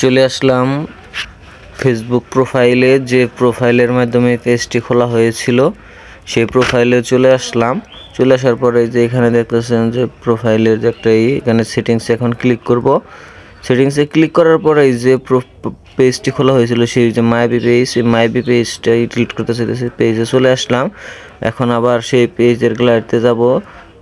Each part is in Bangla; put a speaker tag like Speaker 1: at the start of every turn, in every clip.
Speaker 1: চলে আসলাম ফেসবুক প্রোফাইলে, যে প্রোফাইলের মাধ্যমে পেজটি খোলা হয়েছিল সেই প্রোফাইলে চলে আসলাম। চলে আসার পরে যে এখানে দেখতেছেন যে প্রোফাইলের যে একটা এখানে সেটিংসে এখন ক্লিক করব। সেটিংসে ক্লিক করার পরে যে পেজটি খোলা হয়েছিল সেই যে মাইবি পেজ, এই মাইবি পেজটাই ডিলিট করতে চাইতেছি। পেজে চলে আসলাম। এখন আবার সেই পেজের গ্যালারিতে যাব।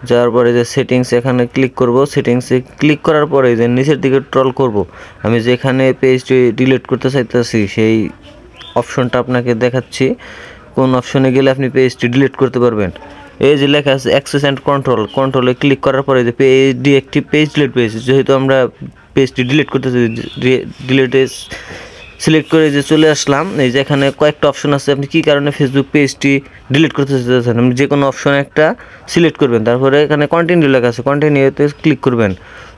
Speaker 1: যাওয়ার পরে যে সেটিংস এখানে ক্লিক করব। সেটিংসে ক্লিক করার পরে যে নিচের দিকে ট্রল করব, আমি যেখানে পেজটি ডিলিট করতে চাইতেছি সেই অপশনটা আপনাকে দেখাচ্ছি। কোন অপশনে গেলে আপনি পেজটি ডিলিট করতে পারবেন। এই যে লেখা আছে অ্যাক্সেস অ্যান্ড কন্ট্রোলে ক্লিক করার পরে যে page deactive page delete page, যেহেতু আমরা পেজটি ডিলিট করতেছি ডিলিটে সিলেক্ট করে যে চলে আসলাম। এই যে এখানে কয়েকটা অপশন আছে, আপনি কী কারণে ফেসবুক পেজটি ডিলিট করতে চাইতেছেন আপনি যে কোনো অপশন একটা সিলেক্ট করবেন। তারপরে এখানে কন্টিনিউ লেখা আছে, কন্টিনিউতে ক্লিক করবেন।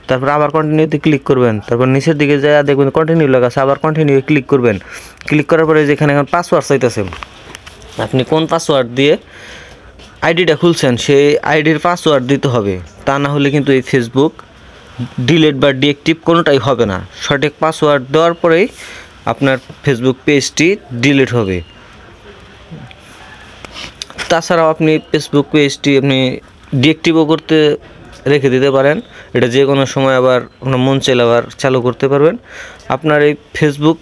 Speaker 1: তারপর আবার কন্টিনিউতে ক্লিক করবেন। তারপর নিচের দিকে যায় দেখবেন কন্টিনিউ লেখা আছে, আবার কন্টিনিউ ক্লিক করবেন। ক্লিক করার পরে যেখানে এখন পাসওয়ার্ড চাইতেছে, আপনি কোন পাসওয়ার্ড দিয়ে আইডিটা খুলছেন সেই আইডির পাসওয়ার্ড দিতে হবে। তা না হলে কিন্তু এই ফেসবুক ডিলিট বা ডিএক্টিভ কোনোটাই হবে না। সঠিক পাসওয়ার্ড দেওয়ার পরেই আপনার ফেসবুক পেজটি ডিলিট হবে। তাছাড়াও আপনি ফেসবুক পেজটি আপনি ডিএক্টিভও করতে রেখে দিতে পারেন। এটা যে কোনো সময় আবার আপনার মন চাইলে আবার চালু করতে পারবেন। আপনার এই ফেসবুক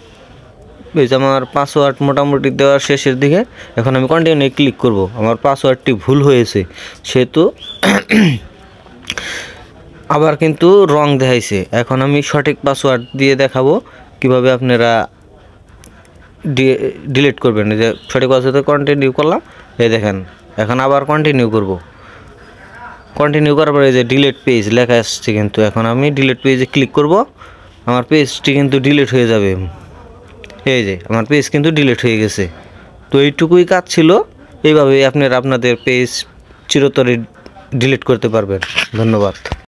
Speaker 1: পেজ আমার পাসওয়ার্ড মোটামুটি দেওয়ার শেষের দিকে। এখন আমি কন্টিনিউ ক্লিক করব। আমার পাসওয়ার্ডটি ভুল হয়েছে সেহেতু আবার কিন্তু রং দেখাইছে। এখন আমি সঠিক পাসওয়ার্ড দিয়ে দেখাবো কিভাবে আপনারা ডিলিট করবেন। এই যে সঠিক পাসওয়ার্ডে কন্টিনিউ করলাম, এই দেখেন এখন আবার কন্টিনিউ করব। কন্টিনিউ করার পরে যে ডিলিট পেজ লেখা আসছে, কিন্তু এখন আমি ডিলিট পেজে ক্লিক করব। আমার পেজটি কিন্তু ডিলিট হয়ে যাবে। এই যে আমার পেজ কিন্তু ডিলিট হয়ে গেছে। তো এইটুকুই কাজ ছিল। এইভাবেই আপনারা আপনাদের পেজ চিরতরে ডিলিট করতে পারবেন। ধন্যবাদ।